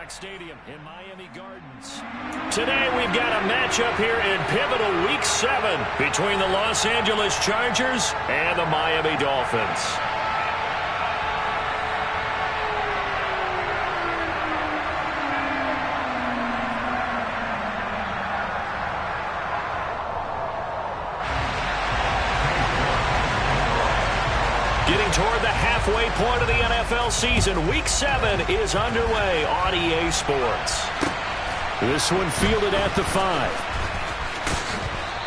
Stadium in Miami Gardens. Today we've got a matchup here in pivotal Week 7 between the Los Angeles Chargers and the Miami Dolphins. Getting toward the halfway point of the NFL season, Week 7 is underway on EA Sports. This one fielded at the 5.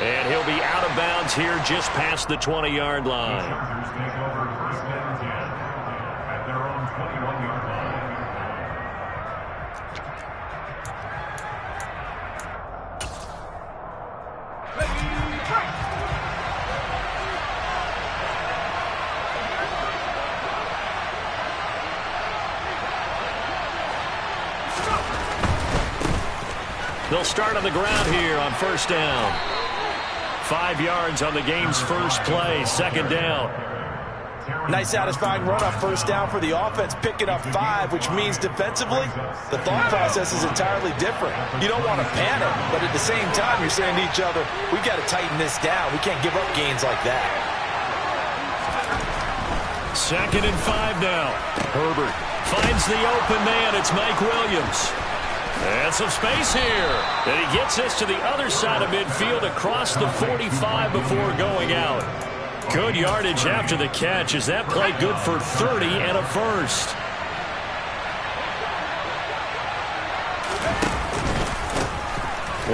And he'll be out of bounds here just past the 20-yard line. Chargers take over first down and 10 at their own 21-yard line. They'll start on the ground here on first down. 5 yards on the game's first play, second down. Nice satisfying run on first down for the offense, picking up 5, which means defensively, the thought process is entirely different. You don't want to panic, but at the same time, you're saying to each other, we've got to tighten this down. We can't give up gains like that. Second and 5 now. Herbert finds the open man. It's Mike Williams. And some space here. And he gets this to the other side of midfield across the 45 before going out. Good yardage after the catch as that played good for 30 and a first.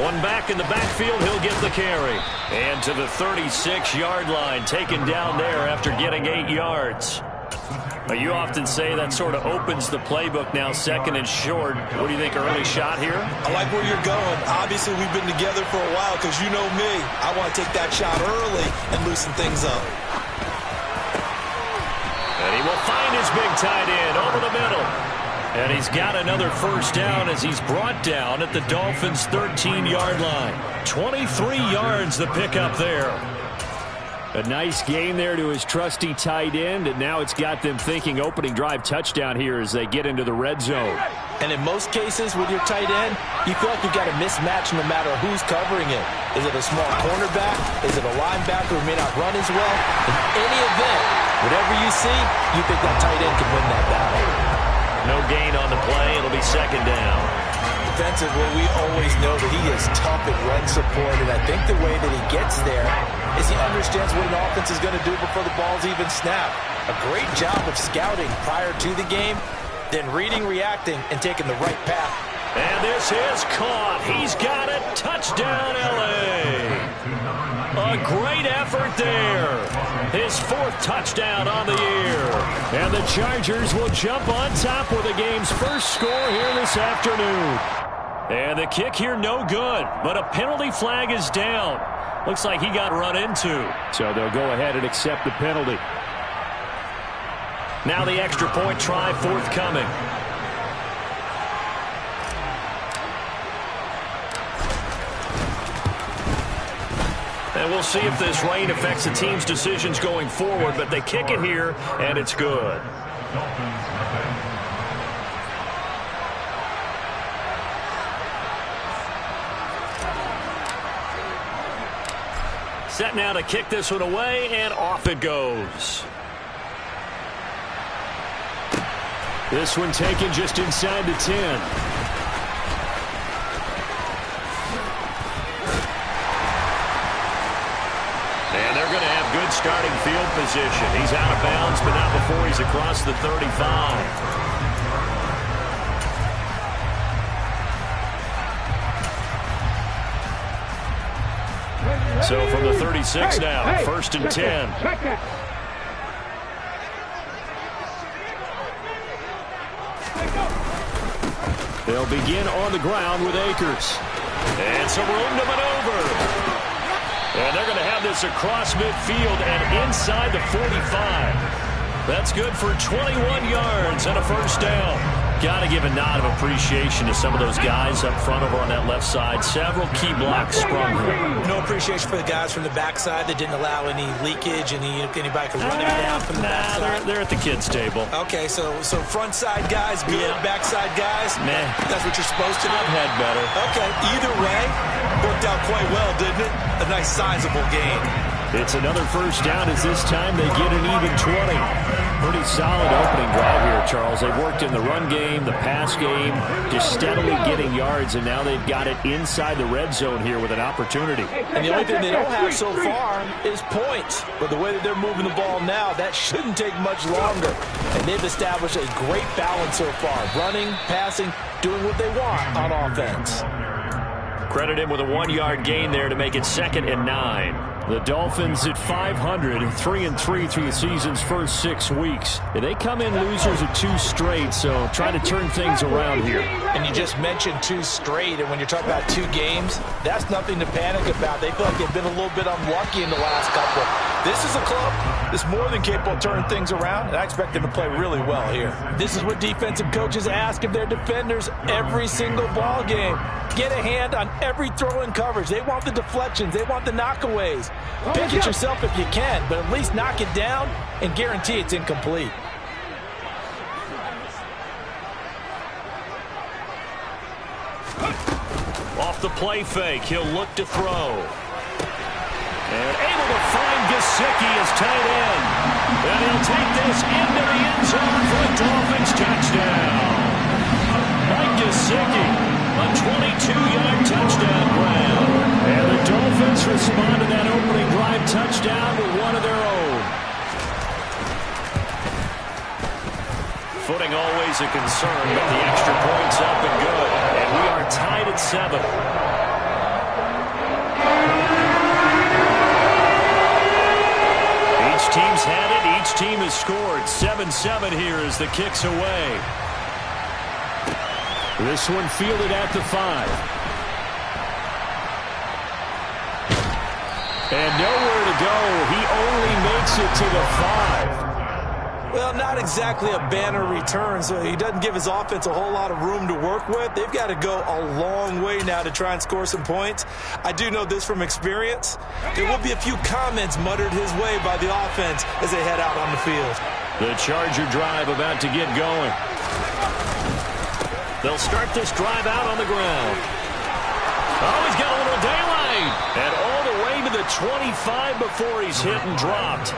One back in the backfield, he'll get the carry. And to the 36-yard line, taken down there after getting 8 yards. You often say that sort of opens the playbook now, second and short. What do you think, early shot here? I like where you're going. Obviously, we've been together for a while because you know me. I want to take that shot early and loosen things up. And he will find his big tight end over the middle. And he's got another first down as he's brought down at the Dolphins' 13-yard line. 23 yards the pickup there. A nice gain there to his trusty tight end, and now it's got them thinking opening drive touchdown here as they get into the red zone. And in most cases with your tight end, you feel like you've got a mismatch no matter who's covering it. Is it a small cornerback? Is it a linebacker who may not run as well? In any event, whatever you see, you think that tight end can win that battle. No gain on the play. It'll be second down. Defensively, we always know that he is tough at run support, and I think the way that he gets there is he understands what an offense is going to do before the ball's even snapped. A great job of scouting prior to the game, then reading, reacting, and taking the right path. And this is caught. He's got it. Touchdown, L.A. A great effort there. His 4th touchdown on the year. And the Chargers will jump on top with the game's first score here this afternoon. And the kick here no good, but a penalty flag is down. Looks like he got run into. So they'll go ahead and accept the penalty. Now the extra point try forthcoming. And we'll see if this rain affects the team's decisions going forward, but they kick it here, and it's good. Set now to kick this one away, and off it goes. This one taken just inside the 10. And they're going to have good starting field position. He's out of bounds, but not before he's across the 35. So from the 36 now, first and 10. They'll begin on the ground with Akers. And some room to maneuver. And they're going to have this across midfield and inside the 45. That's good for 21 yards and a first down. Got to give a nod of appreciation to some of those guys up front over on that left side. Several key blocks sprung here. No appreciation for the guys from the backside that didn't allow any leakage, anybody could run it down from the backside. They're at the kids' table. Okay, so front side guys good, backside guys, meh. That's what you're supposed to do? I've had better. Okay, either way, worked out quite well, didn't it? A nice sizable game. It's another first down as this time they get an even 20. Pretty solid opening drive here, Charles. They've worked in the run game, the pass game, just steadily getting yards, and now they've got it inside the red zone here with an opportunity. And the only thing they don't have so far is points. But the way that they're moving the ball now, that shouldn't take much longer. And they've established a great balance so far. Running, passing, doing what they want on offense. Credit him with a 1-yard gain there to make it 2nd and 9. The Dolphins at 500, 3-3 through the season's first 6 weeks. They come in losers of 2 straight, so try to turn things around here. And you just mentioned 2 straight, and when you're talking about 2 games, that's nothing to panic about. They feel like they've been a little bit unlucky in the last couple. This is a club that's more than capable of turning things around, and I expect them to play really well here. This is what defensive coaches ask of their defenders every single ball game. Get a hand on every throw in coverage. They want the deflections. They want the knockaways. Pick it yourself if you can, but at least knock it down and guarantee it's incomplete. Off the play fake, he'll look to throw. And able to find Gesicki as tight end. And he'll take this into the end zone for a Dolphins touchdown. Mike Gesicki, a 22-yard touchdown grab. And the Dolphins respond to that opening drive touchdown with one of their own. Footing always a concern, but the extra point's up and good. And we are tied at 7. Each team's had it. Each team has scored. 7-7 here as the kick's away. This one fielded at the 5. And nowhere to go. He only makes it to the 5. Well, not exactly a banner return, so he doesn't give his offense a whole lot of room to work with. They've got to go a long way now to try and score some points. I do know this from experience. There will be a few comments muttered his way by the offense as they head out on the field. The Charger drive about to get going. They'll start this drive out on the ground. Oh, he's got a little daylight. And all the way to the 25 before he's hit and dropped.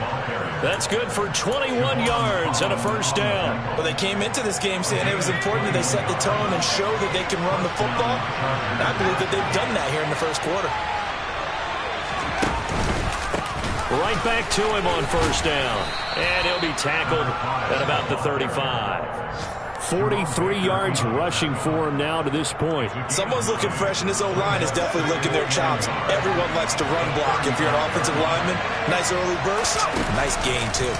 That's good for 21 yards and a first down. Well, they came into this game saying it was important that they set the tone and show that they can run the football. And I believe that they've done that here in the first quarter. Right back to him on first down. And he'll be tackled at about the 35. 43 yards rushing for him now to this point. Someone's looking fresh, and this O-line is definitely licking their chops. Everyone likes to run block. If you're an offensive lineman, nice early burst, nice gain, too.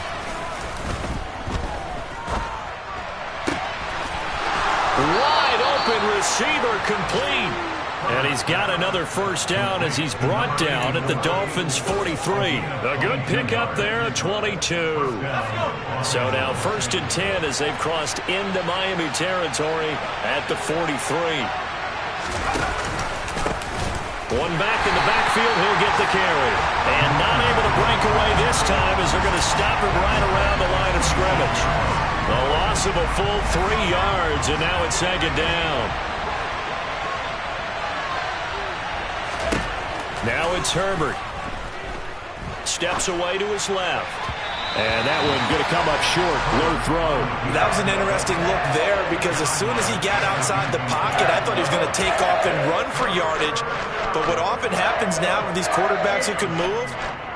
Wide open receiver complete. And he's got another first down as he's brought down at the Dolphins' 43. A good pickup there, a 22. So now 1st and 10 as they've crossed into Miami territory at the 43. One back in the backfield, he'll get the carry. And not able to break away this time as they're going to stop him right around the line of scrimmage. A loss of a full 3 yards, and now it's 2nd down. Now it's Herbert. Steps away to his left. And that one going to come up short. Low throw. That was an interesting look there because as soon as he got outside the pocket, I thought he was going to take off and run for yardage. But what often happens now with these quarterbacks who can move,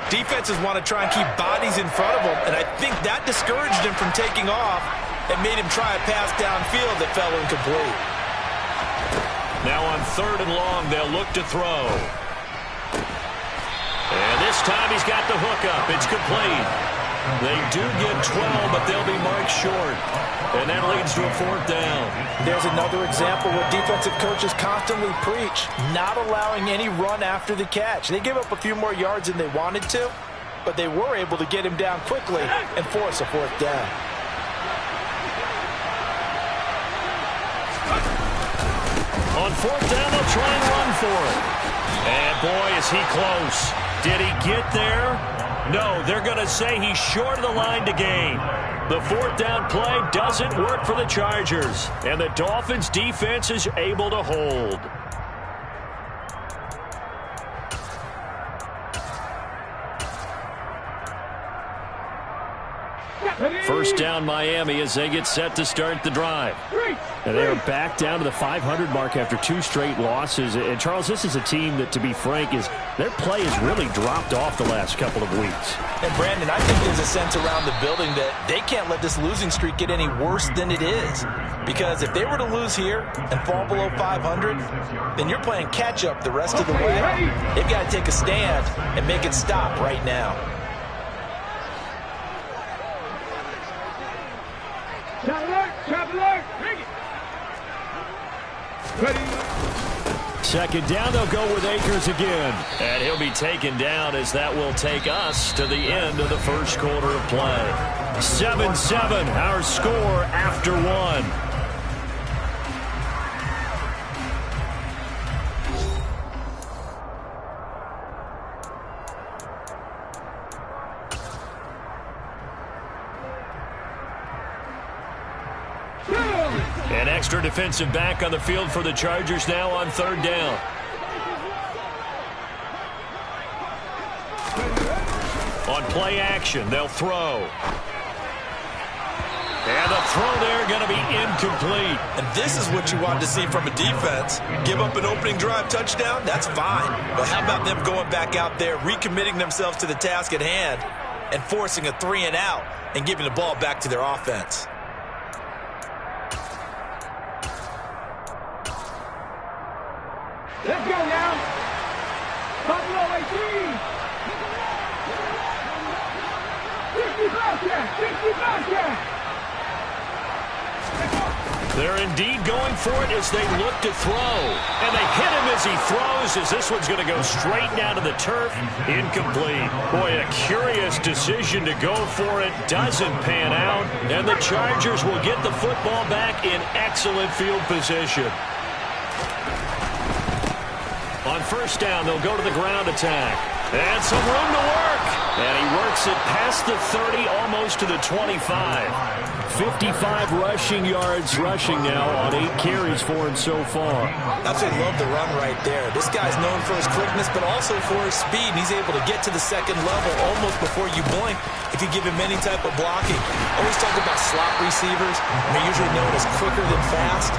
defenses want to try and keep bodies in front of them. And I think that discouraged him from taking off and made him try a pass downfield that fell incomplete. Now on 3rd and long, they'll look to throw. And this time he's got the hook up. It's complete. They do get 12, but they'll be marked short. And that leads to a 4th down. There's another example where defensive coaches constantly preach, not allowing any run after the catch. They gave up a few more yards than they wanted to, but they were able to get him down quickly and force a 4th down. On fourth down, they'll try and run for it. And boy, is he close. Did he get there? No, they're going to say he's short of the line to gain. The fourth down play doesn't work for the Chargers. And the Dolphins defense is able to hold. First down Miami as they get set to start the drive. And they are back down to the 500 mark after 2 straight losses. And Charles, this is a team that, to be frank, their play has really dropped off the last couple of weeks. And Brandon, I think there's a sense around the building that they can't let this losing streak get any worse than it is. Because if they were to lose here and fall below 500, then you're playing catch up the rest of the way. They've got to take a stand and make it stop right now. Second down, they'll go with Akers again. And he'll be taken down as that will take us to the end of the first quarter of play. 7-7, our score after 1. An extra defensive back on the field for the Chargers now on third down. On play action, they'll throw. And the throw there going to be incomplete. And this is what you want to see from a defense. Give up an opening drive touchdown, that's fine. But how about them going back out there, recommitting themselves to the task at hand, and forcing a 3-and-out and giving the ball back to their offense? Let's go now. Buffalo 18. 65 yard. They're indeed going for it as they look to throw. And they hit him as he throws, as this one's going to go straight down to the turf. Incomplete. Boy, a curious decision to go for it. Doesn't pan out. And the Chargers will get the football back in excellent field position. On first down, they'll go to the ground attack. And some room to work. And he works it past the 30, almost to the 25. 55 rushing yards rushing now on 8 carries for him so far. Absolutely love the run right there. This guy's known for his quickness, but also for his speed. And he's able to get to the second level almost before you blink if you give him any type of blocking. Always talk about slot receivers. They're usually known as quicker than fast.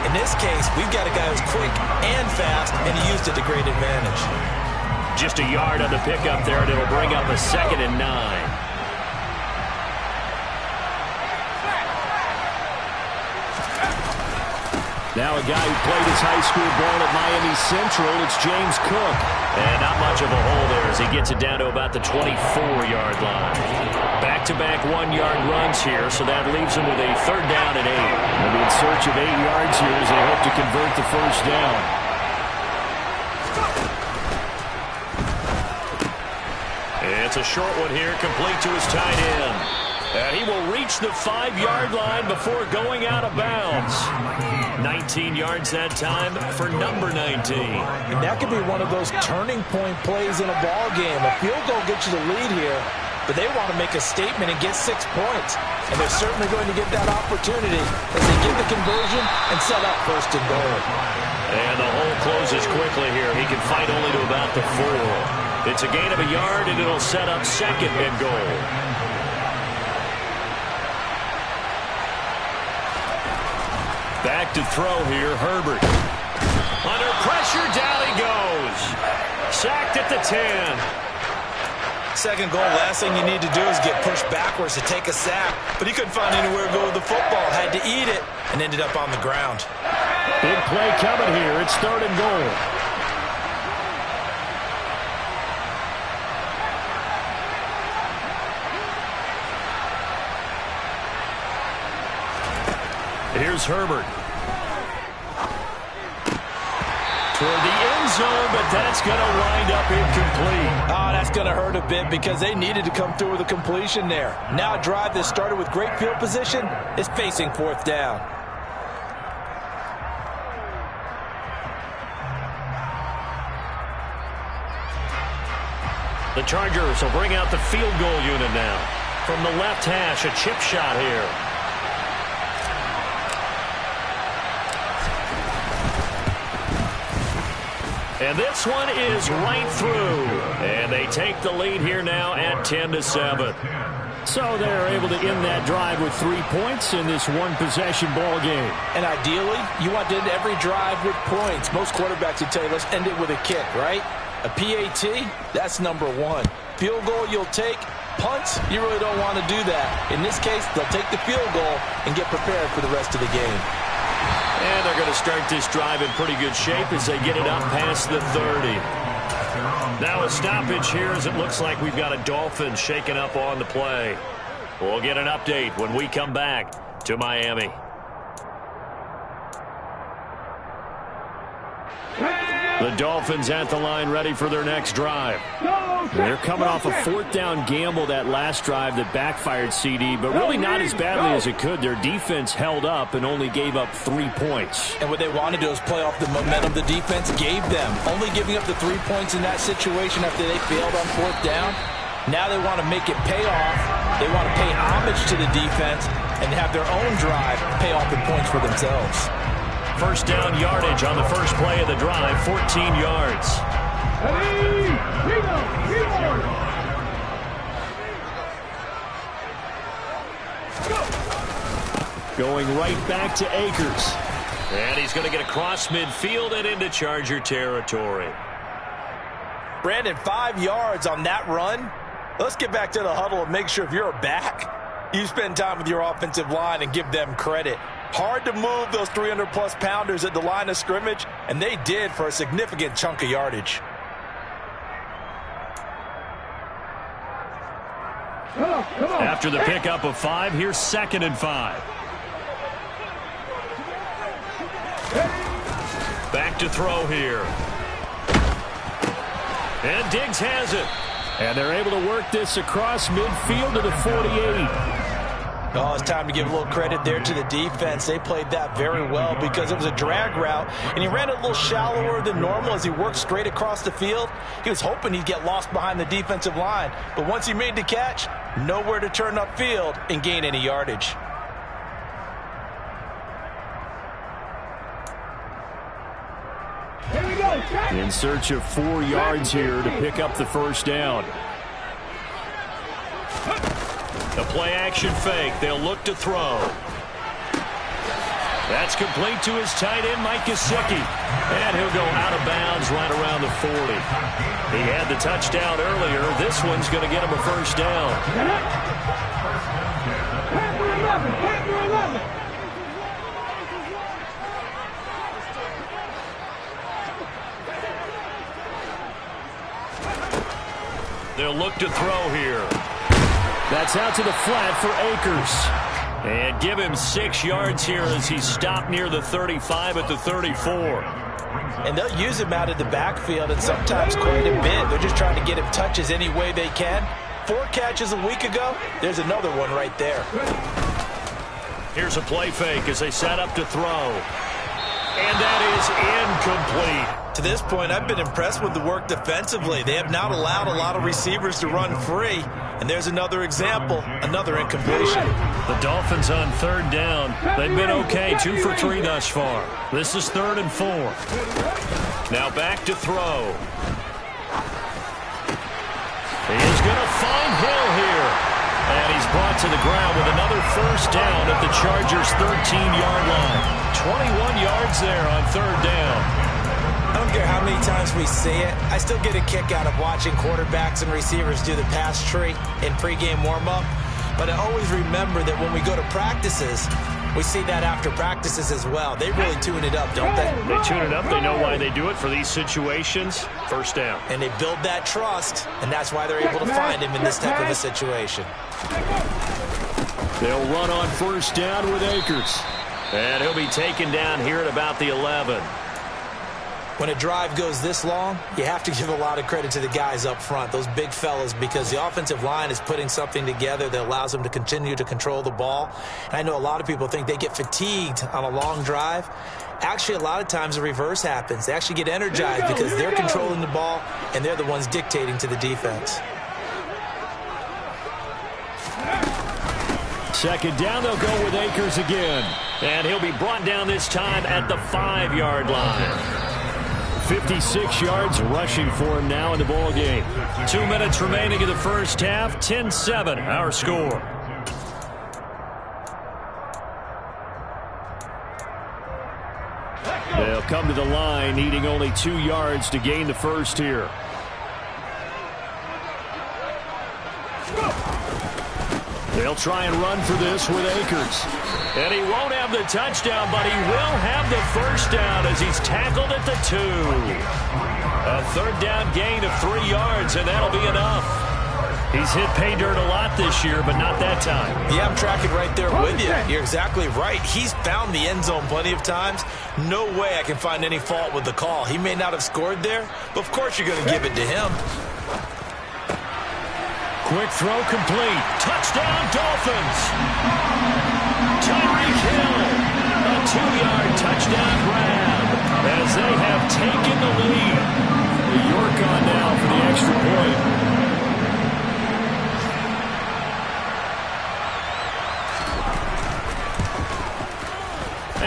In this case, we've got a guy who's quick and fast, and he used it to great advantage. Just a yard on the pickup there, and it'll bring up a 2nd and 9. Now a guy who played his high school ball at Miami Central, it's James Cook. And not much of a hole there as he gets it down to about the 24-yard line. Back-to-back 1-yard runs here, so that leaves him with a 3rd down and 8. They'll be in search of 8 yards here as they hope to convert the first down. It's a short one here, complete to his tight end. And he will reach the 5-yard line before going out of bounds. 19 yards that time for number 19. And that could be one of those turning point plays in a ball game. A field goal gets you the lead here, but they want to make a statement and get 6 points. And they're certainly going to get that opportunity as they get the conversion and set up 1st and goal. And the hole closes quickly here. He can fight only to about the 4. It's a gain of a yard, and it'll set up 2nd and goal. Back to throw here, Herbert. Under pressure, down he goes. Sacked at the 10. 2nd goal, last thing you need to do is get pushed backwards to take a sack. But he couldn't find anywhere to go with the football. Had to eat it and ended up on the ground. Big play coming here. It's 3rd and goal. Here's Herbert. Toward the end zone, but that's going to wind up incomplete. Oh, that's going to hurt a bit because they needed to come through with a completion there. Now a drive that started with great field position is facing 4th down. The Chargers will bring out the field goal unit now. From the left hash, a chip shot here. And this one is right through. And they take the lead here now at 10-7. So they're able to end that drive with 3 points in this one-possession ball game. And ideally, you want to end every drive with points. Most quarterbacks would tell you, let's end it with a kick, right? A PAT, that's number one. Field goal you'll take. Punts, you really don't want to do that. In this case, they'll take the field goal and get prepared for the rest of the game. And they're going to start this drive in pretty good shape as they get it up past the 30. Now a stoppage here as it looks like we've got a Dolphin shaking up on the play. We'll get an update when we come back to Miami. The Dolphins at the line ready for their next drive. They're coming off a fourth down gamble that last drive that backfired, CD, but really not as badly as it could. Their defense held up and only gave up 3 points. And what they wanted to do is play off the momentum the defense gave them. Only giving up the 3 points in that situation after they failed on fourth down. Now they want to make it pay off. They want to pay homage to the defense and have their own drive pay off the points for themselves. First down yardage on the first play of the drive, 14 yards. Going right back to Akers. And he's going to get across midfield and into Charger territory. Brandon, 5 yards on that run. Let's get back to the huddle and make sure if you're a back, you spend time with your offensive line and give them credit. Hard to move those 300-plus pounders at the line of scrimmage, and they did for a significant chunk of yardage. After the pickup of 5, here's 2nd and 5. Back to throw here. And Diggs has it. And they're able to work this across midfield to the 48. Oh, it's time to give a little credit there to the defense. They played that very well because it was a drag route, and he ran it a little shallower than normal as he worked straight across the field. He was hoping he'd get lost behind the defensive line, but once he made the catch, nowhere to turn upfield and gain any yardage. Here we go. In search of 4 yards here to pick up the first down. The play-action fake. They'll look to throw. That's complete to his tight end, Mike Gesicki. And he'll go out of bounds right around the 40. He had the touchdown earlier. This one's going to get him a first down. They'll look to throw here. That's out to the flat for Akers. And give him 6 yards here as he's stopped near the 35 at the 34. And they'll use him out of the backfield and sometimes quite a bit. They're just trying to get him touches any way they can. 4 catches a week ago. There's another one right there. Here's a play fake as they set up to throw. And that is incomplete. To this point, I've been impressed with the work defensively. They have not allowed a lot of receivers to run free. And there's another example, another incompletion. The Dolphins on 3rd down. They've been okay, 2 for 3 thus far. This is 3rd and 4. Now back to throw. He is going to find Hill here. And he's brought to the ground with another first down at the Chargers' 13-yard line. 21 yards there on 3rd down. I don't care how many times we see it. I still get a kick out of watching quarterbacks and receivers do the pass tree in pregame warm-up. But I always remember that when we go to practices, we see that after practices as well. They really tune it up, don't they? They tune it up. They know why they do it for these situations. First down. And they build that trust, and that's why they're able to find him in this type of a situation. They'll run on first down with Akers. And he'll be taken down here at about the 11. When a drive goes this long, you have to give a lot of credit to the guys up front, those big fellas, because the offensive line is putting something together that allows them to continue to control the ball. And I know a lot of people think they get fatigued on a long drive. Actually, a lot of times the reverse happens. They actually get energized because they're controlling the ball, and they're the ones dictating to the defense. Second down, they'll go with Akers again. And he'll be brought down this time at the 5-yard line. 56 yards rushing for him now in the ball game. 2 minutes remaining in the first half. 10-7, our score. They'll come to the line, needing only 2 yards to gain the first here. They'll try and run for this with Akers. And he won't have the touchdown, but he will have the first down as he's tackled at the 2. A third down gain of 3 yards, and that'll be enough. He's hit pay dirt a lot this year, but not that time. Yeah, I'm tracking right there with you. You're exactly right. He's found the end zone plenty of times. No way I can find any fault with the call. He may not have scored there, but of course you're going to give it to him. Quick throw complete. Touchdown, Dolphins. Tyreek Hill. A 2-yard touchdown grab as they have taken the lead. York on now for the extra point.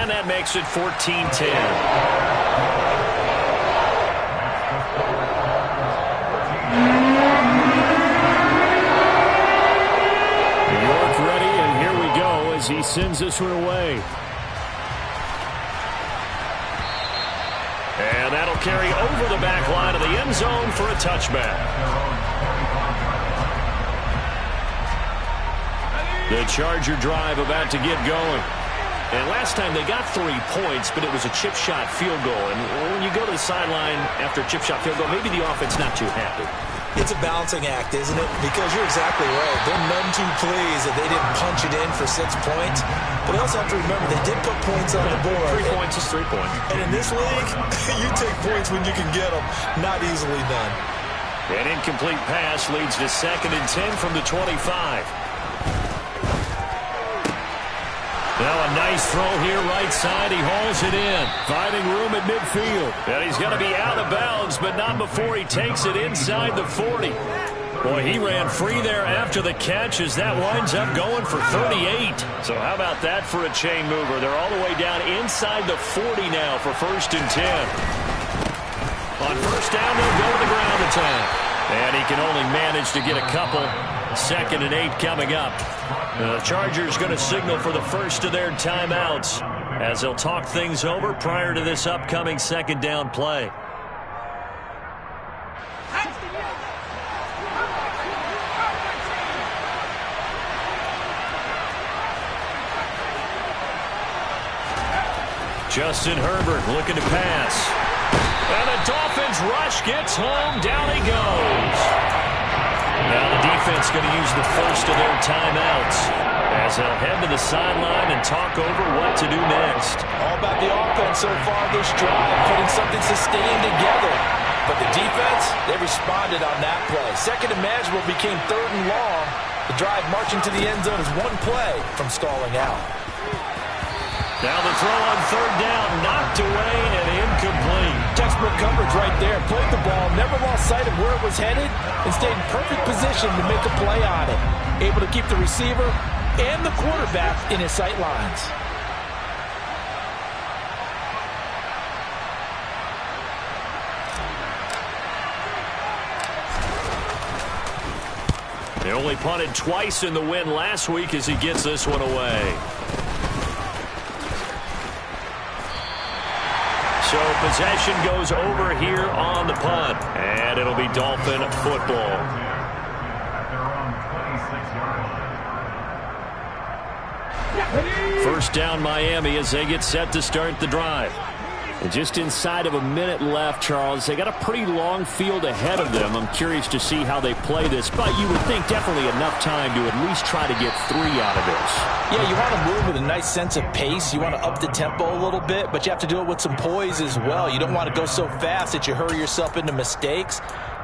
And that makes it 14-10. As he sends this one away. And that'll carry over the back line of the end zone for a touchback. The Charger drive about to get going. And last time they got 3 points, but it was a chip shot field goal. And when you go to the sideline after a chip shot field goal, maybe the offense not too happy. It's a balancing act, isn't it? Because you're exactly right. They're none too pleased that they didn't punch it in for 6 points. But you also have to remember they did put points on the board. 3 points is 3 points. And in this league, you take points when you can get them. Not easily done. An incomplete pass leads to 2nd and 10 from the 25. Now a nice throw here right side. He hauls it in. Finding room at midfield. And he's going to be out of bounds, but not before he takes it inside the 40. Boy, he ran free there after the catch as that winds up going for 38. So how about that for a chain mover? They're all the way down inside the 40 now for 1st and 10. On 1st down, they'll go to the ground attack. And he can only manage to get a couple. 2nd and 8 coming up. The Chargers going to signal for the first of their timeouts as they'll talk things over prior to this upcoming 2nd down play. Justin Herbert looking to pass. And the Dolphins rush gets home. Down he goes. Now the defense going to use the first of their timeouts as they'll head to the sideline and talk over what to do next. All about the offense so far this drive, putting something sustained together. But the defense, they responded on that play. 2nd and manageable became 3rd and long. The drive marching to the end zone is 1 play from stalling out. Now the throw on 3rd down, knocked away and incomplete. Textbook coverage right there. Played the ball, never lost sight of where it was headed, and stayed in perfect position to make a play on it. Able to keep the receiver and the quarterback in his sight lines. They only punted twice in the win last week as he gets this one away. So possession goes over here on the punt. And it'll be Dolphin football. First down Miami as they get set to start the drive. And just inside of a minute left, Charles. They got a pretty long field ahead of them. I'm curious to see how they play this, but you would think definitely enough time to at least try to get 3 out of this. Yeah, you want to move with a nice sense of pace. You want to up the tempo a little bit, but you have to do it with some poise as well. You don't want to go so fast that you hurry yourself into mistakes.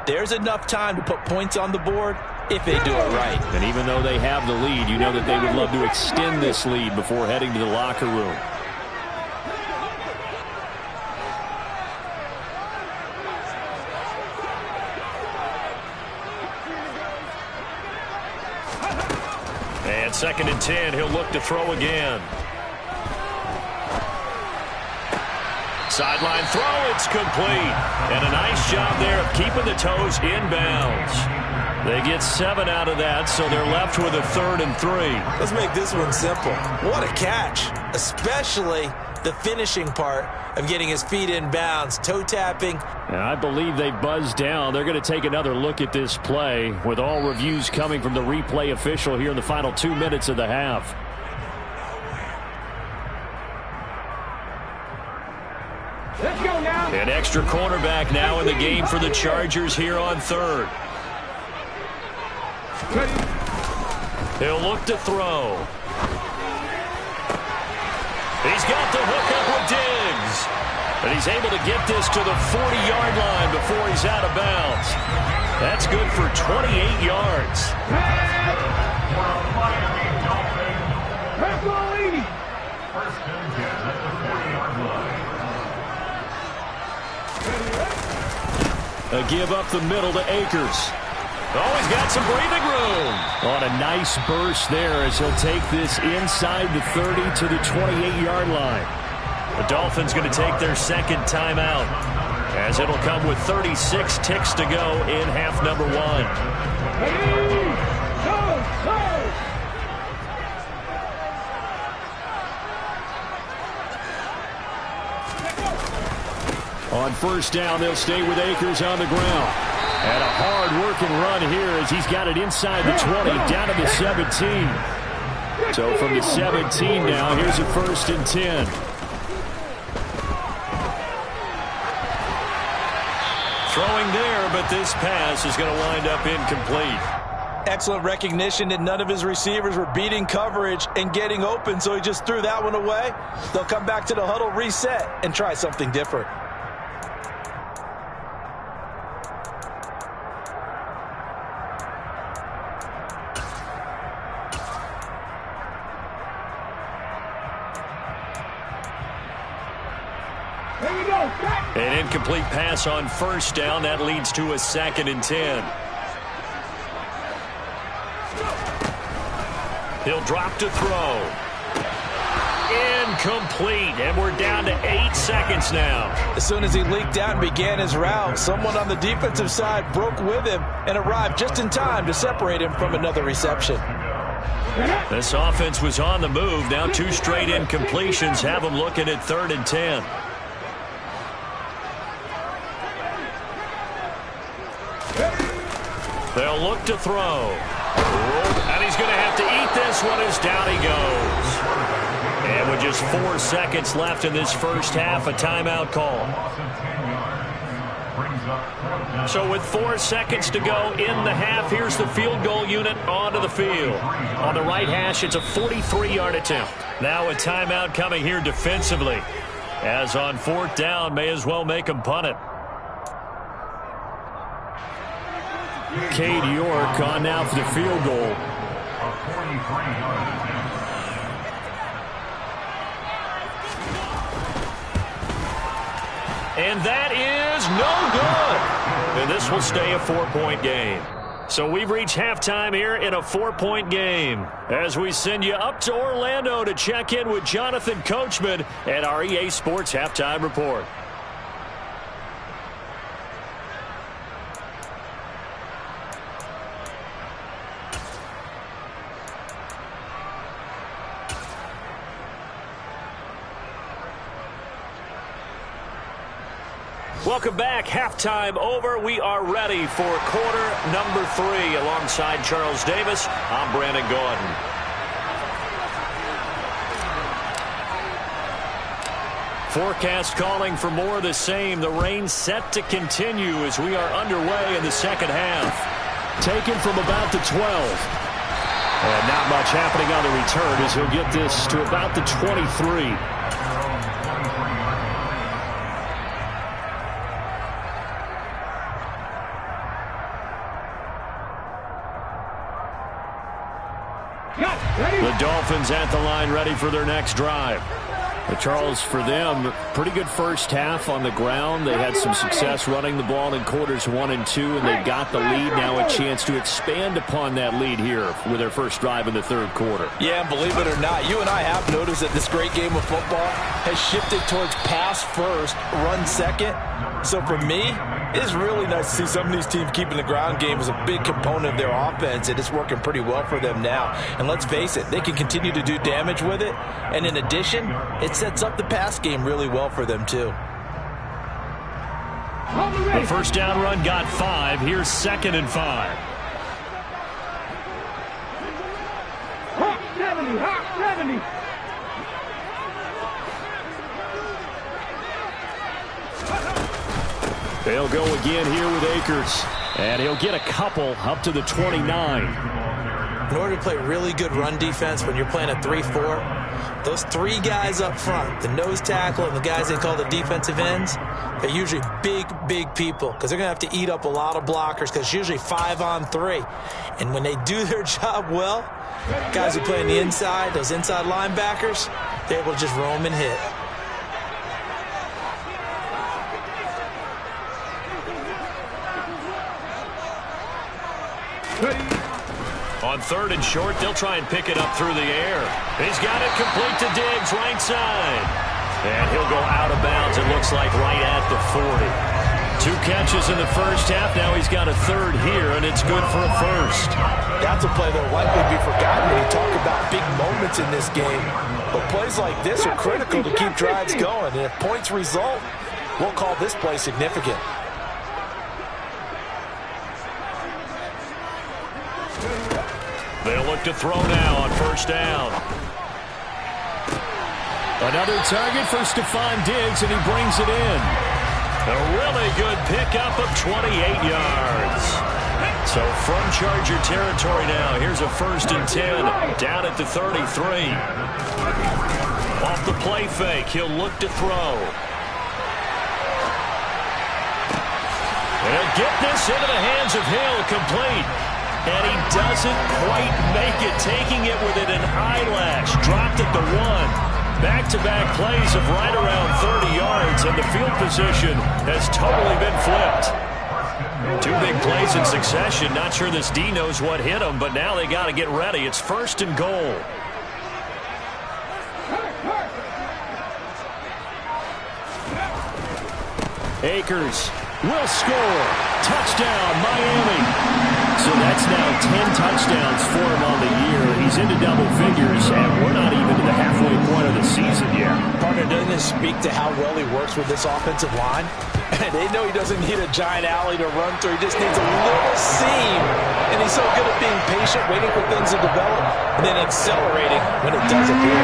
There's enough time to put points on the board if they do it right. And even though they have the lead, you know that they would love to extend this lead before heading to the locker room. 2nd and 10. He'll look to throw again. Sideline throw, it's complete. And a nice job there of keeping the toes inbounds. They get 7 out of that, so they're left with a 3rd and 3. Let's make this one simple. What a catch, especially the finishing part of getting his feet in bounds, toe tapping. And I believe they buzzed down. They're going to take another look at this play with all reviews coming from the replay official here in the final 2 minutes of the half. Let's go now. An extra cornerback now in the game for the Chargers here on 3rd. He'll look to throw. He's got the hook up with Diggs. But he's able to get this to the 40-yard line before he's out of bounds. That's good for 28 yards. First and 10 at the 40-yard line. A give up the middle to Akers. Oh, he's got some breathing room. On a nice burst there as he'll take this inside the 30 to the 28-yard line. The Dolphins going to take their 2nd timeout, as it'll come with 36 ticks to go in half number 1. On 1st down, they'll stay with Akers on the ground. And a hard-working run here as he's got it inside the 20, down to the 17. So from the 17 now, here's a 1st and 10. Throwing there, but this pass is going to wind up incomplete. Excellent recognition that none of his receivers were beating coverage and getting open, so he just threw that one away. They'll come back to the huddle, reset, and try something different. An incomplete pass on 1st down. That leads to a 2nd and 10. He'll drop to throw. Incomplete. And we're down to 8 seconds now. As soon as he leaked out and began his route, someone on the defensive side broke with him and arrived just in time to separate him from another reception. This offense was on the move. Now 2 straight incompletions have them looking at 3rd and 10. They'll look to throw. And he's going to have to eat this one as down he goes. And with just 4 seconds left in this first half, a timeout call. So with 4 seconds to go in the half, here's the field goal unit onto the field. On the right hash, it's a 43-yard attempt. Now a timeout coming here defensively. As on 4th down, may as well make him punt it. Cade York on now for the field goal. And that is no good. And this will stay a 4-point game. So we've reached halftime here in a 4-point game. As we send you up to Orlando to check in with Jonathan Coachman at our EA Sports Halftime Report. Welcome back. Halftime over. We are ready for quarter number 3. Alongside Charles Davis, I'm Brandon Gordon. Forecast calling for more of the same. The rain set to continue as we are underway in the second half. Taken from about the 12. And not much happening on the return as he'll get this to about the 23. The Dolphins at the line ready for their next drive. But Charles, for them, pretty good first half on the ground. They had some success running the ball in quarters 1 and 2, and they got the lead. Now a chance to expand upon that lead here with their first drive in the third quarter. Yeah, and believe it or not, you and I have noticed that this great game of football has shifted towards pass first, run second. So for me, it's really nice to see some of these teams keeping the ground game as a big component of their offense, and it's working pretty well for them now. And let's face it, they can continue to do damage with it. And in addition, it sets up the pass game really well for them too. The first down run got 5. Here's 2nd and 5. Hot 70, hot 70. They'll go again here with Akers. And he'll get a couple up to the 29. In order to play really good run defense when you're playing a 3-4, those 3 guys up front, the nose tackle and the guys they call the defensive ends, they're usually big people because they're going to have to eat up a lot of blockers because it's usually 5 on 3. And when they do their job well, guys who play on the inside, those inside linebackers, they're able to just roam and hit. On 3rd and short, they'll try and pick it up through the air. He's got it complete to Diggs, right side. And he'll go out of bounds, it looks like, right at the 40. 2 catches in the first half. Now he's got a 3rd here, and it's good for a first. That's a play that will likely be forgotten when you talk about big moments in this game. But plays like this are critical to keep drives going. And if points result, we'll call this play significant. They'll look to throw now on first down. Another target for Stephon Diggs, and he brings it in. A really good pickup of 28 yards. So from Charger territory now, here's a 1st and 10 down at the 33. Off the play fake, he'll look to throw. He'll get this into the hands of Hill, complete. And he doesn't quite make it, taking it within an eyelash. Dropped it to 1. Back-to-back plays of right around 30 yards, and the field position has totally been flipped. 2 big plays in succession. Not sure this D knows what hit him, but now they got to get ready. It's 1st and goal. Akers will score. Touchdown, Miami. So that's now 10 touchdowns for him on the year. He's into double figures, and we're not even to the halfway point of the season yet. Partner, doesn't it speak to how well he works with this offensive line? They know he doesn't need a giant alley to run through. He just needs a little seam. And he's so good at being patient, waiting for things to develop, and then accelerating when it does appear.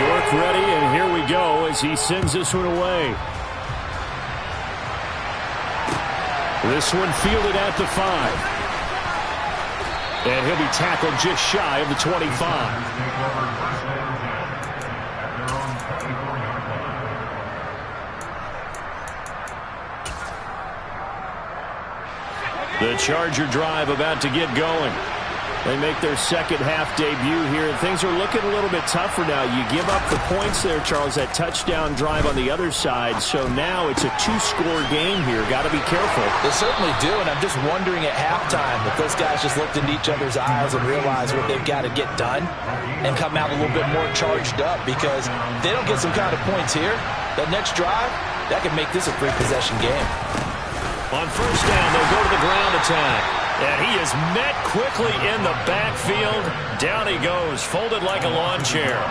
York ready, and here we go as he sends this one away. This one fielded at the 5. And he'll be tackled just shy of the 25. The Charger drive about to get going. They make their second half debut here, and things are looking a little bit tougher now. You give up the points there, Charles, that touchdown drive on the other side. So now it's a 2-score game here. Got to be careful. They certainly do, and I'm just wondering at halftime if those guys just looked into each other's eyes and realized what they've got to get done and come out a little bit more charged up, because if they don't get some kind of points here, that next drive, that could make this a 3-possession game. On first down, they'll go to the ground attack. And he is met quickly in the backfield. Down he goes, folded like a lawn chair.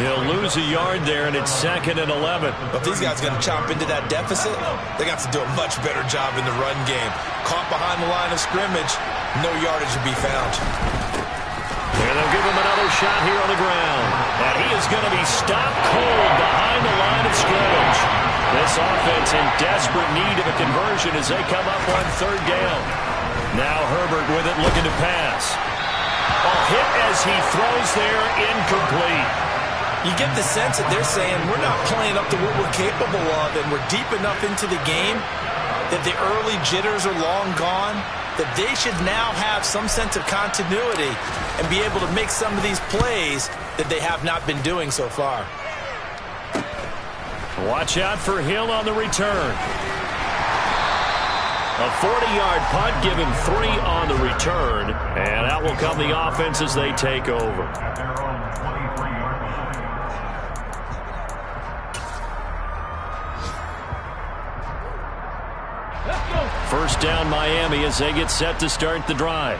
He'll lose a yard there, and it's 2nd and 11. If these guys are going to chop into that deficit, they got to do a much better job in the run game. Caught behind the line of scrimmage, no yardage to be found. And they'll give him another shot here on the ground. And he is going to be stopped cold behind the line of scrimmage. This offense in desperate need of a conversion as they come up on 3rd down. Now Herbert with it, looking to pass. A hit as he throws there, incomplete. You get the sense that they're saying we're not playing up to what we're capable of, and we're deep enough into the game that the early jitters are long gone, that they should now have some sense of continuity and be able to make some of these plays that they have not been doing so far. Watch out for Hill on the return. A 40-yard punt, give him 3 on the return, and out will come the offense as they take over. At their own 23-yard line. First down Miami as they get set to start the drive.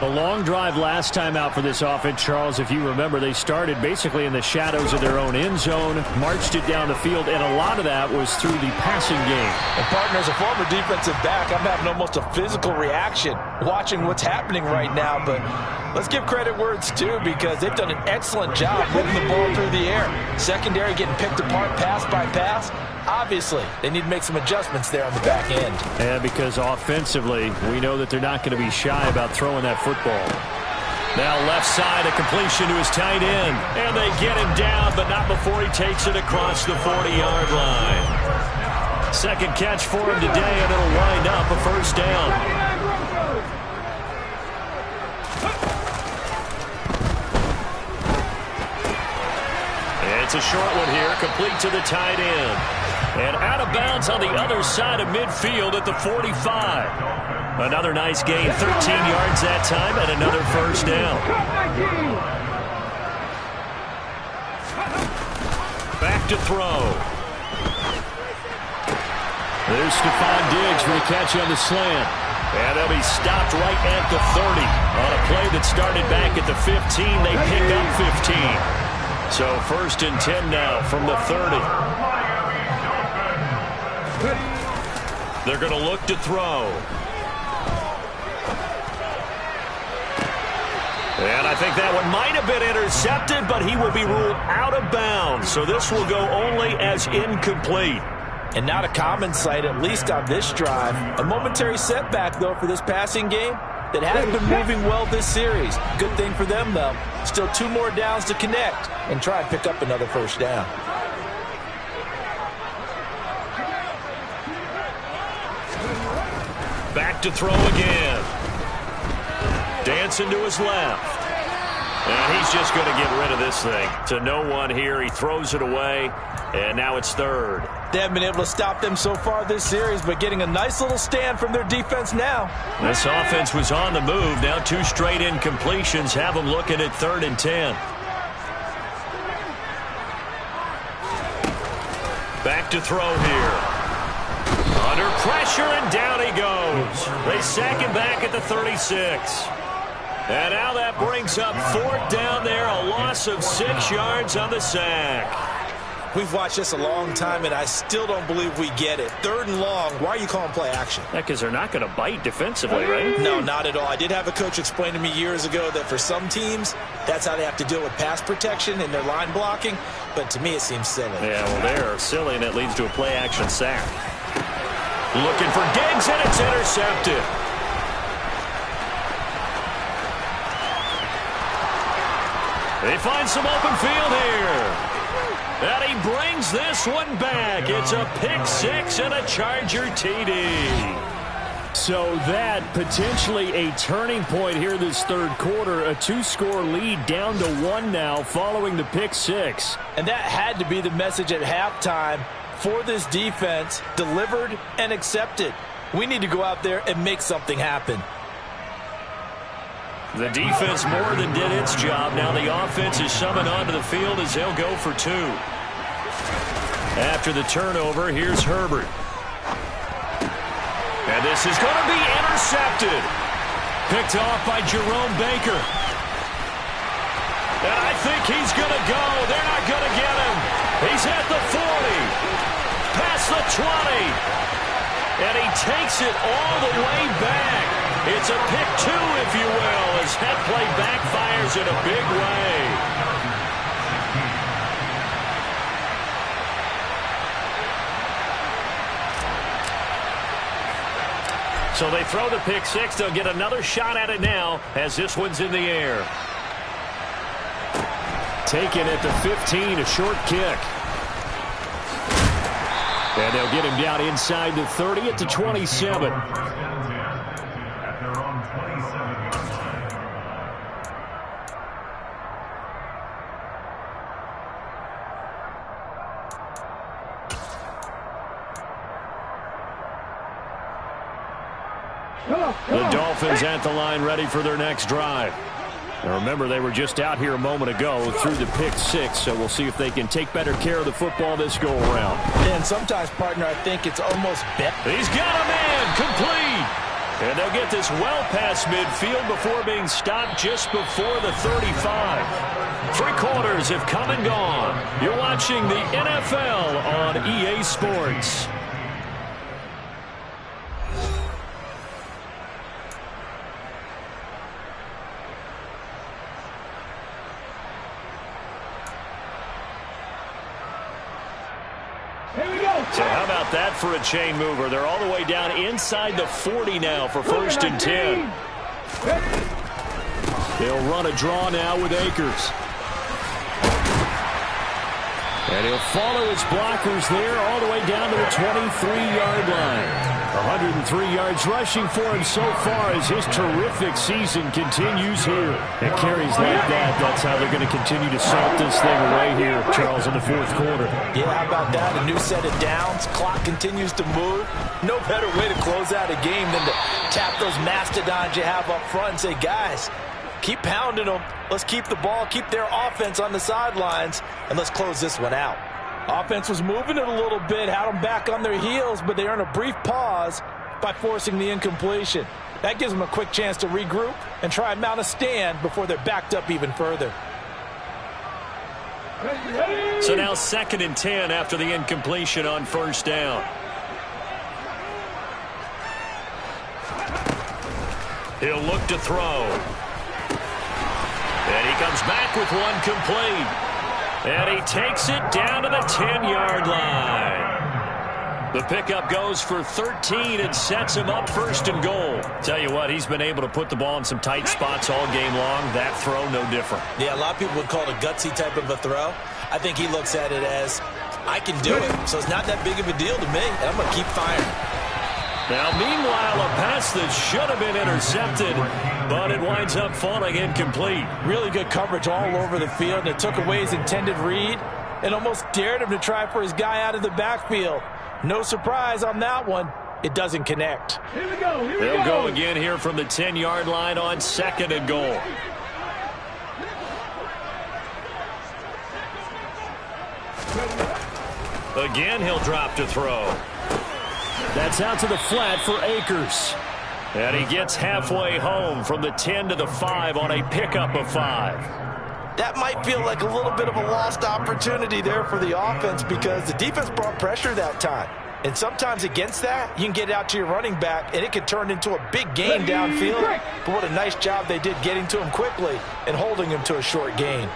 A long drive last time out for this offense, Charles. If you remember, they started basically in the shadows of their own end zone, marched it down the field, and a lot of that was through the passing game. And partner, as a former defensive back, I'm having almost a physical reaction watching what's happening right now. But let's give credit where it's due, because they've done an excellent job moving the ball through the air. Secondary getting picked apart pass by pass. Obviously, they need to make some adjustments there on the back end. Yeah, because offensively, we know that they're not going to be shy about throwing that football. Now left side, a completion to his tight end. And they get him down, but not before he takes it across the 40-yard line. Second catch for him today, and it'll wind up a first down. It's a short one here, complete to the tight end. And out of bounds on the other side of midfield at the 45. Another nice gain, 13 yards that time, and another first down. Back to throw. There's Stephon Diggs for the catch on the slant. And they'll be stopped right at the 30. On a play that started back at the 15, they pick up 15. So first and 10 now from the 30. They're going to look to throw. And I think that one might have been intercepted, but he will be ruled out of bounds. So this will go only as incomplete. And not a common sight, at least on this drive. A momentary setback, though, for this passing game that has been moving well this series. Good thing for them, though. Still 2 more downs to connect and try and pick up another first down. Back to throw again. Dancing to his left. And he's just going to get rid of this thing. To no one here. He throws it away. And now it's third. They haven't been able to stop them so far this series, but getting a nice little stand from their defense now. This offense was on the move. Now 2 straight incompletions have them looking at 3rd and 10. Back to throw here. Under pressure, and down he goes. They sack him back at the 36. And now that brings up 4th down there, a loss of 6 yards on the sack. We've watched this a long time, and I still don't believe we get it. 3rd and long, why are you calling play action? Because they're not going to bite defensively, right? No, not at all. I did have a coach explain to me years ago that for some teams, that's how they have to deal with pass protection and their line blocking. But to me, it seems silly. Yeah, well, they're silly, and it leads to a play action sack. Looking for Diggs, and it's intercepted. They find some open field here. And he brings this one back. It's a pick 6 and a Charger TD. So that potentially a turning point here this 3rd quarter. A 2-score lead down to 1 now following the pick 6. And that had to be the message at halftime for this defense. Delivered and accepted. We need to go out there and make something happen. The defense more than did its job. Now the offense is summoned onto the field as they'll go for 2. After the turnover, here's Herbert. And this is going to be intercepted. Picked off by Jerome Baker. And I think he's going to go. They're not going to get him. He's at the 40. Past the 20. And he takes it all the way back. It's a pick 2, if you will, as that play backfires in a big way. So they throw the pick 6. They'll get another shot at it now as this one's in the air. Taken at the 15, a short kick. And they'll get him down inside the 30 at the 27. At their own 27-yard line. The Dolphins at the line ready for their next drive. Now remember, they were just out here a moment ago through the pick six, so we'll see if they can take better care of the football this go-around. And sometimes, partner, I think it's almost better. He's got a man complete. And they'll get this well past midfield before being stopped just before the 35. Three quarters have come and gone. You're watching the NFL on EA Sports. So how about that for a chain mover? They're all the way down inside the 40 now for 1st and 10. They'll run a draw now with Akers. And he'll follow his blockers there all the way down to the 23-yard line. 103 yards rushing for him so far as his terrific season continues here. And carries like that, that's how they're going to continue to salt this thing away here, Charles, in the fourth quarter. Yeah, how about that? A new set of downs. Clock continues to move. No better way to close out a game than to tap those mastodons you have up front and say, guys, keep pounding them. Let's keep the ball, keep their offense on the sidelines, and let's close this one out. Offense was moving it a little bit, had them back on their heels, but they earned a brief pause by forcing the incompletion. That gives them a quick chance to regroup and try and mount a stand before they're backed up even further. So now 2nd and 10 after the incompletion on 1st down. He'll look to throw. And he comes back with one complete. And he takes it down to the 10-yard line. The pickup goes for 13 and sets him up 1st and goal. Tell you what, he's been able to put the ball in some tight spots all game long. That throw, no different. Yeah, a lot of people would call it a gutsy type of a throw. I think he looks at it as, I can do it, so it's not that big of a deal to me, and I'm going to keep firing. Now, meanwhile, a pass that should have been intercepted, but it winds up falling incomplete. Really good coverage all over the field, and it took away his intended read and almost dared him to try for his guy out of the backfield. No surprise on that one. It doesn't connect. Here we go. They'll go again here from the 10-yard line on 2nd and goal. Again, he'll drop to throw. That's out to the flat for Akers. And he gets halfway home from the 10 to the 5 on a pickup of 5. That might feel like a little bit of a lost opportunity there for the offense because the defense brought pressure that time. And sometimes against that, you can get out to your running back, and it could turn into a big gain downfield. But what a nice job they did getting to him quickly and holding him to a short gain.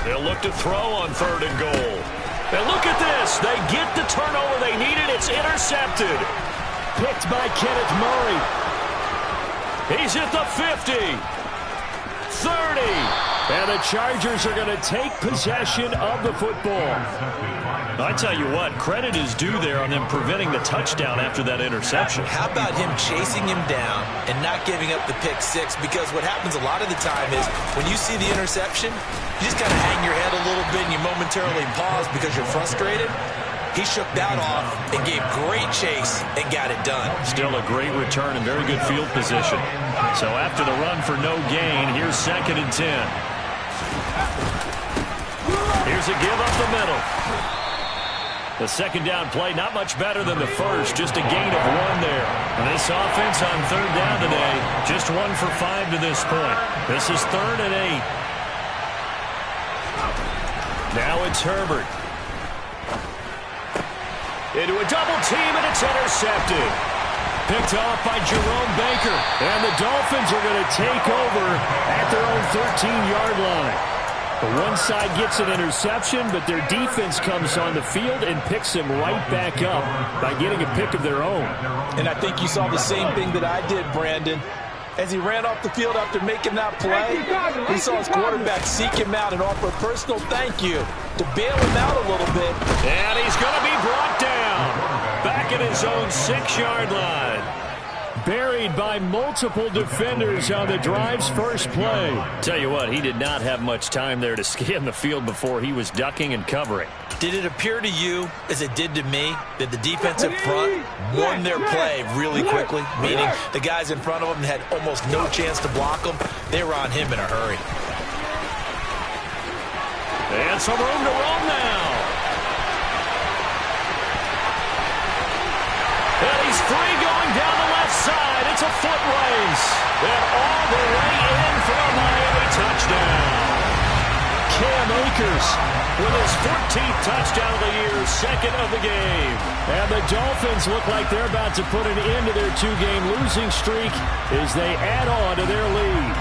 They'll look to throw on 3rd and goal. And look at this. They get the turnover they needed. It's intercepted. Picked by Kenneth Murray. He's at the 50. 30. And the Chargers are going to take possession of the football. I tell you what, credit is due there on them preventing the touchdown after that interception. How about him chasing him down and not giving up the pick six? Because what happens a lot of the time is when you see the interception, you just kind of hang your head a little bit and you momentarily pause because you're frustrated. He shook that off and gave great chase and got it done. Still a great return and very good field position. So after the run for no gain, here's 2nd and 10. Here's a give up the middle. The 2nd down play, not much better than the first, just a gain of 1 there. And this offense on 3rd down today, just 1 for 5 to this point. This is 3rd and 8. Now it's Herbert. Into a double team, and it's intercepted. Picked off by Jerome Baker. And the Dolphins are going to take over at their own 13-yard line. The one side gets an interception, but their defense comes on the field and picks them right back up by getting a pick of their own. And I think you saw the same thing that I did, Brandon. As he ran off the field after making that play, he saw his quarterback seek him out and offer a personal thank you to bail him out a little bit. And he's going to be brought down back at his own 6-yard line. Buried by multiple defenders on the drive's first play. Tell you what, he did not have much time there to scan the field before he was ducking and covering. Did it appear to you, as it did to me, that the defensive front won their play really quickly? Meaning the guys in front of them had almost no chance to block them. They were on him in a hurry. And some room to roam now. And he's free going down the left side. It's a foot race. And all the way in for a Miami touchdown. Cam Akers with his 14th touchdown of the year, second of the game. And the Dolphins look like they're about to put an end to their 2-game losing streak as they add on to their lead.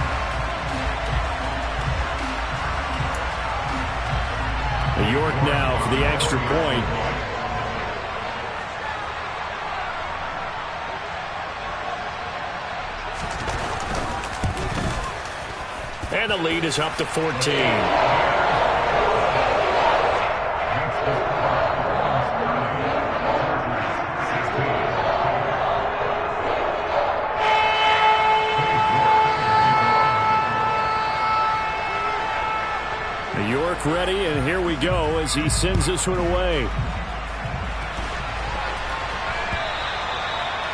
New York now for the extra point. And the lead is up to 14. New York ready, and here we go as he sends this one away.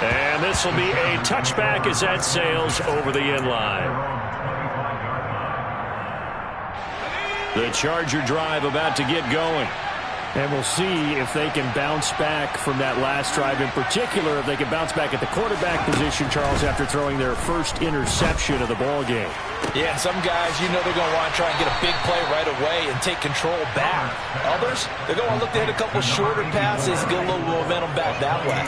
And this will be a touchback as that sails over the end line. The Charger drive about to get going. And we'll see if they can bounce back from that last drive. In particular, if they can bounce back at the quarterback position, Charles, after throwing their first interception of the ball game. Yeah, and some guys, you know they're going to want to try and get a big play right away and take control back. Others, they're going to look to hit a couple shorter passes, get a little momentum back that way.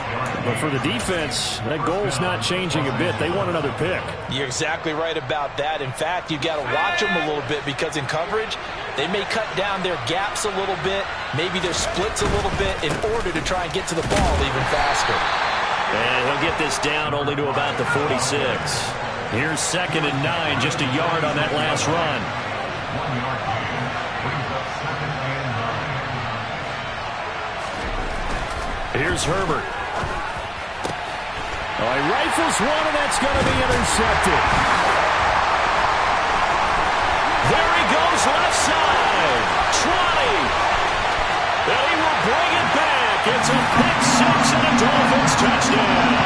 But for the defense, that goal's not changing a bit. They want another pick. You're exactly right about that. In fact, you've got to watch them a little bit because in coverage, they may cut down their gaps a little bit, maybe their splits a little bit in order to try and get to the ball even faster. And he'll get this down only to about the 46. Here's 2nd and 9, just a yard on that last run. Here's Herbert. Oh, he rifles one, and that's going to be intercepted. There he goes, left side. 20. And he will bring it back. It's a pick 6 and a Dolphins touchdown.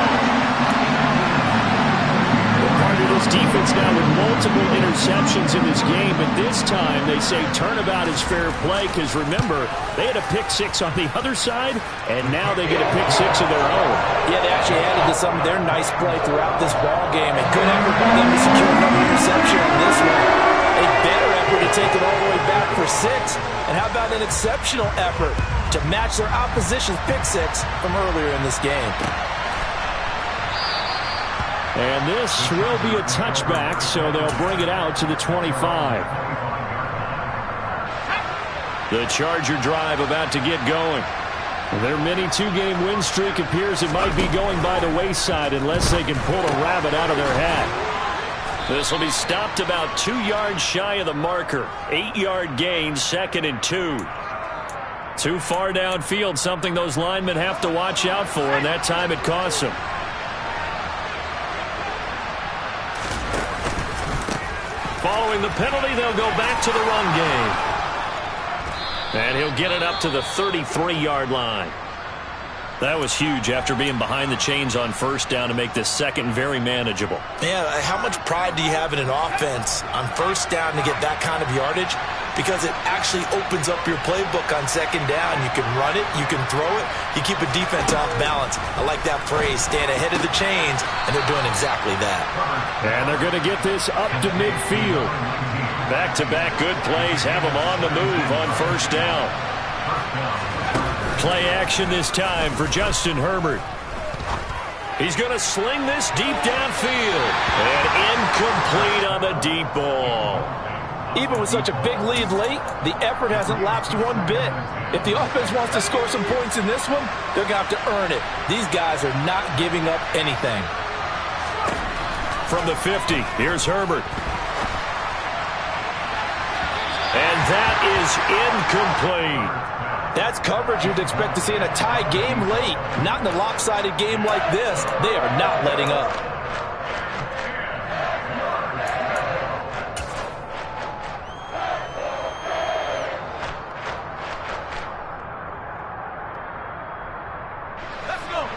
Part of this defense now with multiple interceptions in this game, but this time they say turnabout is fair play because, remember, they had a pick 6 on the other side, and now they get a pick 6 of their own. Yeah, they actually added to some of their nice play throughout this ball game. A good effort by them to secure another interception on this one. A better effort to take it all the way back for 6. And how about an exceptional effort to match their opposition's pick 6 from earlier in this game? And this will be a touchback, so they'll bring it out to the 25. The Charger drive about to get going. Their mini 2-game win streak appears it might be going by the wayside unless they can pull a rabbit out of their hat. This will be stopped about 2 yards shy of the marker. 8-yard gain, 2nd and 2. Too far downfield, something those linemen have to watch out for, and that time it costs them. Following the penalty, they'll go back to the run game. And he'll get it up to the 33-yard line. That was huge after being behind the chains on 1st down to make this 2nd very manageable. Yeah, how much pride do you have in an offense on 1st down to get that kind of yardage? Because it actually opens up your playbook on 2nd down. You can run it, you can throw it, you keep a defense off balance. I like that phrase, stand ahead of the chains, and they're doing exactly that. And they're going to get this up to midfield. Back-to-back good plays have them on the move on 1st down. Play action this time for Justin Herbert. He's going to sling this deep downfield. And incomplete on the deep ball. Even with such a big lead late, the effort hasn't lapsed one bit. If the offense wants to score some points in this one, they're going to have to earn it. These guys are not giving up anything. from the 50. Here's Herbert. And that is incomplete. That's coverage you'd expect to see in a tie game late. Not in a lopsided game like this. They are not letting up.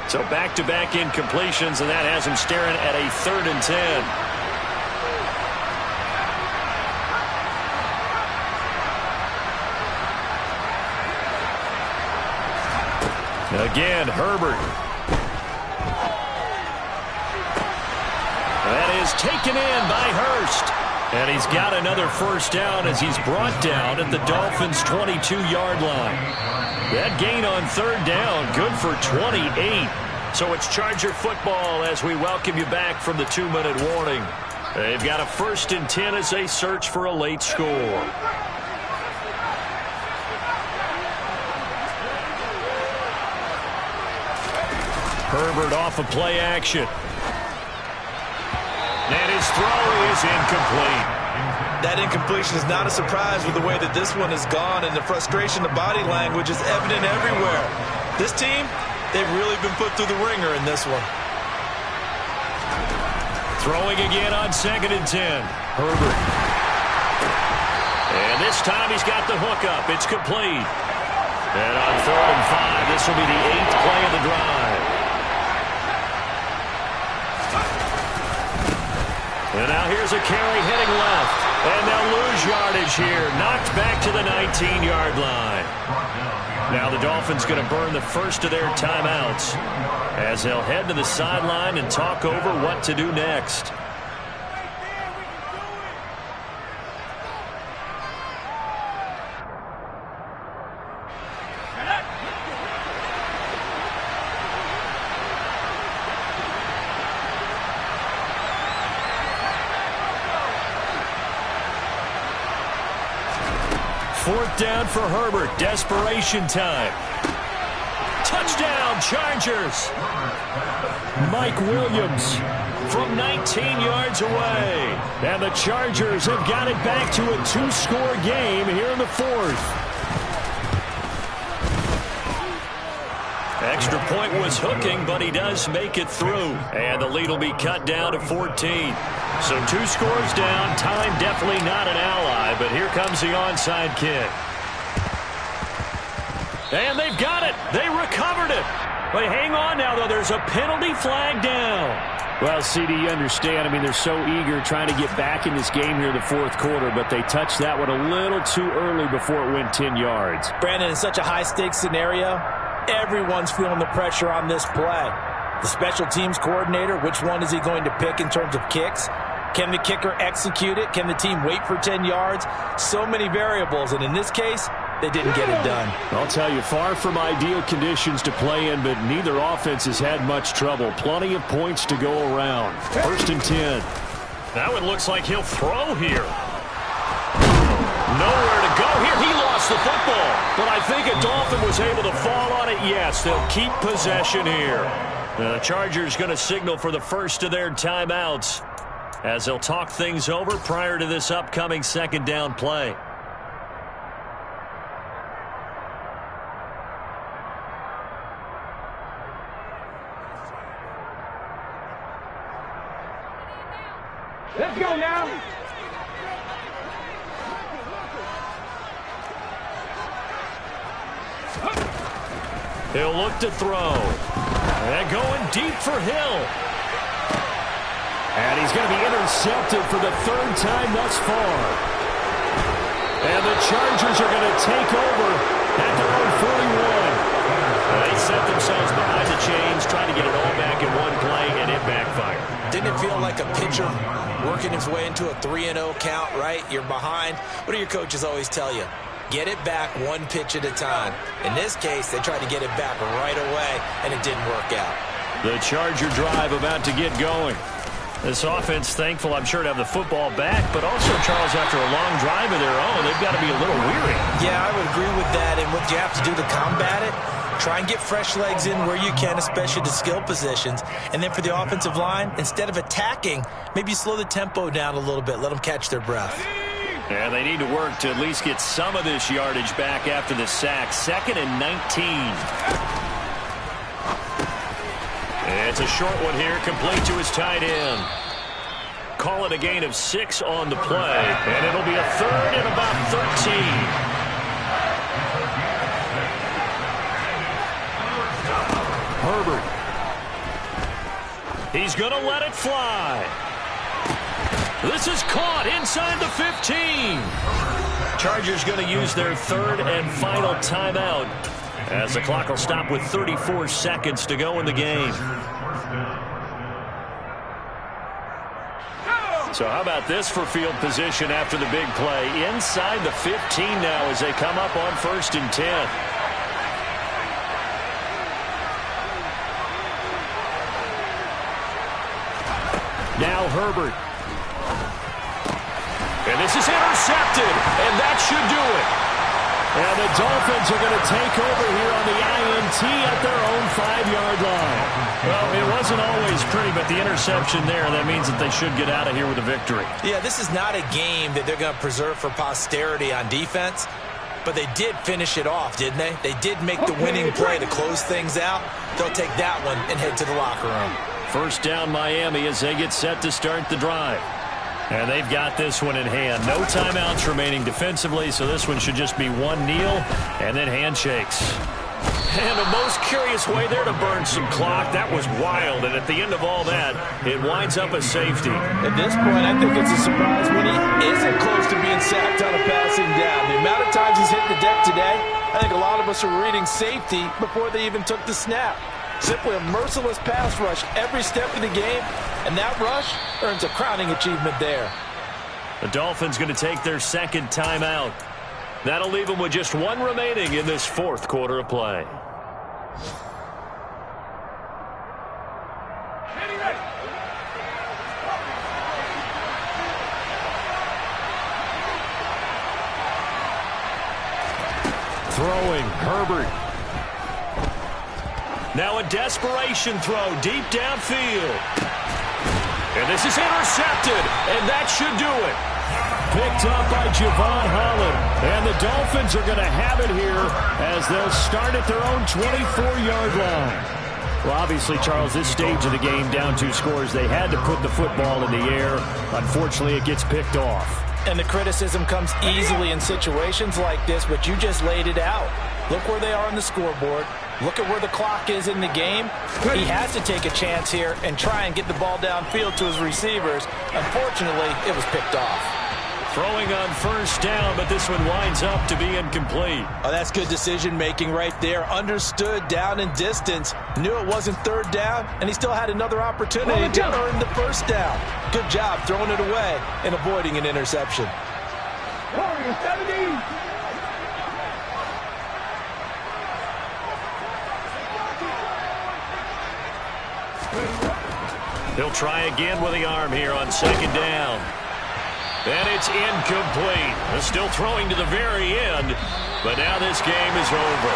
So back-to-back incompletions, and that has him staring at a 3rd and 10. Again, Herbert. That is taken in by Hurst. And he's got another first down as he's brought down at the Dolphins' 22-yard line. That gain on 3rd down, good for 28. So it's Charger football as we welcome you back from the 2-minute warning. They've got a 1st and 10 as they search for a late score. Herbert off of play action. And his throw is incomplete. That incompletion is not a surprise with the way that this one has gone, and the frustration, the body language is evident everywhere. This team, they've really been put through the ringer in this one. Throwing again on 2nd and 10. Herbert. And this time he's got the hook up. It's complete. And on 3rd and 5, this will be the 8th play of the drive. And now here's a carry heading left. And they'll lose yardage here. Knocked back to the 19-yard line. Now the Dolphins going to burn the first of their timeouts as they'll head to the sideline and talk over what to do next. Fourth down for Herbert. Desperation time. Touchdown, Chargers. Mike Williams from 19 yards away. And the Chargers have got it back to a 2-score game here in the 4th. Extra point was hooking, but he does make it through. And the lead will be cut down to 14. So 2 scores down. Time definitely not an ally, but here comes the onside kick. And they've got it. They recovered it. But hang on now, though. There's a penalty flag down. Well, CD, you understand. I mean, they're so eager trying to get back in this game here in the 4th quarter, but they touched that one a little too early before it went 10 yards. Brandon, in such a high-stakes scenario, everyone's feeling the pressure on this play. The special teams coordinator, which one is he going to pick in terms of kicks? Can the kicker execute it? Can the team wait for 10 yards? So many variables, and in this case, they didn't get it done. I'll tell you, far from ideal conditions to play in, but neither offense has had much trouble. Plenty of points to go around. 1st and 10. That one looks like he'll throw here. Nowhere to go here. He lost the football. But I think a Dolphin was able to fall on it. Yes, they'll keep possession here. The Chargers going to signal for the first of their timeouts as they'll talk things over prior to this upcoming 2nd down play. Let's go now. He'll look to throw. And going deep for Hill. And he's going to be intercepted for the 3rd time thus far. And the Chargers are going to take over at their own 41. They set themselves behind the chains, trying to get it all back in one play, and it backfired. Didn't it feel like a pitcher working his way into a 3-0 count, right? You're behind. What do your coaches always tell you? Get it back one pitch at a time. In this case, they tried to get it back right away, and it didn't work out. The Charger drive about to get going. This offense thankful, I'm sure, to have the football back, but also, Charles, after a long drive of their own, they've got to be a little weary. Yeah, I would agree with that, and what you have to do to combat it, Try and get fresh legs in where you can, especially the skill positions. And then for the offensive line, instead of attacking, maybe slow the tempo down a little bit. Let them catch their breath. And they need to work to at least get some of this yardage back after the sack. 2nd and 19. It's a short one here, complete to his tight end. Call it a gain of 6 on the play, and it'll be a 3rd and about 13. Herbert. He's going to let it fly. This is caught inside the 15. Chargers going to use their 3rd and final timeout as the clock will stop with 34 seconds to go in the game. So how about this for field position after the big play? Inside the 15 now as they come up on 1st and 10. Now Herbert. And this is intercepted, and that should do it. And the Dolphins are going to take over here on the INT at their own 5-yard line. Well, it wasn't always pretty, but the interception there, that means that they should get out of here with a victory. Yeah, this is not a game that they're going to preserve for posterity on defense, but they did finish it off, didn't they? They did make the winning play to close things out. They'll take that one and head to the locker room. 1st down Miami as they get set to start the drive. And they've got this one in hand. No timeouts remaining defensively, so this one should just be one kneel and then handshakes. And the most curious way there to burn some clock. That was wild, and at the end of all that, it winds up a safety. At this point, I think it's a surprise when he isn't close to being sacked on a passing down. The amount of times he's hit the deck today, I think a lot of us are reading safety before they even took the snap. Simply a merciless pass rush every step of the game, and that rush earns a crowning achievement there. The Dolphins going to take their 2nd timeout. That'll leave them with just one remaining in this 4th quarter of play. Throwing, Herbert. Now a desperation throw deep downfield. And this is intercepted, and that should do it. Picked up by Javon Holland. And the Dolphins are going to have it here as they'll start at their own 24-yard line. Well, obviously, Charles, this stage of the game, down 2 scores, they had to put the football in the air. Unfortunately, it gets picked off. And the criticism comes easily in situations like this, but you just laid it out. Look where they are on the scoreboard. Look at where the clock is in the game. He has to take a chance here and try and get the ball downfield to his receivers. Unfortunately, it was picked off. Throwing on 1st down, but this one winds up to be incomplete. Oh, that's good decision-making right there. Understood down and distance. Knew it wasn't 3rd down, and he still had another opportunity to earn the 1st down. Good job throwing it away and avoiding an interception. He'll try again with the arm here on 2nd down. And it's incomplete. They're still throwing to the very end, but now this game is over.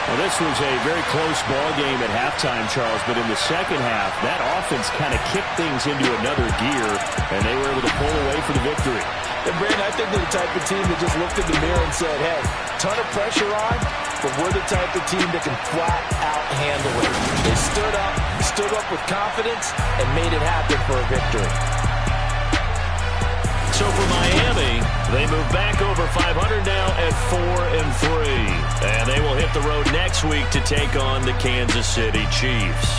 Well, this was a very close ball game at halftime, Charles, but in the second half, that offense kind of kicked things into another gear, and they were able to pull away for the victory. And Brandon, I think they're the type of team that just looked in the mirror and said, hey, ton of pressure on, but we're the type of team that can flat out handle it. They stood up with confidence, and made it happen for a victory. So for Miami, they move back over 500 now at 4-3. And they will hit the road next week to take on the Kansas City Chiefs.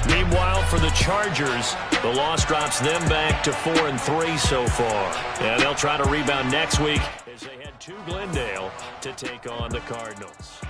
Meanwhile, for the Chargers, the loss drops them back to 4-3 so far. And they'll try to rebound next week as they head to Glendale to take on the Cardinals.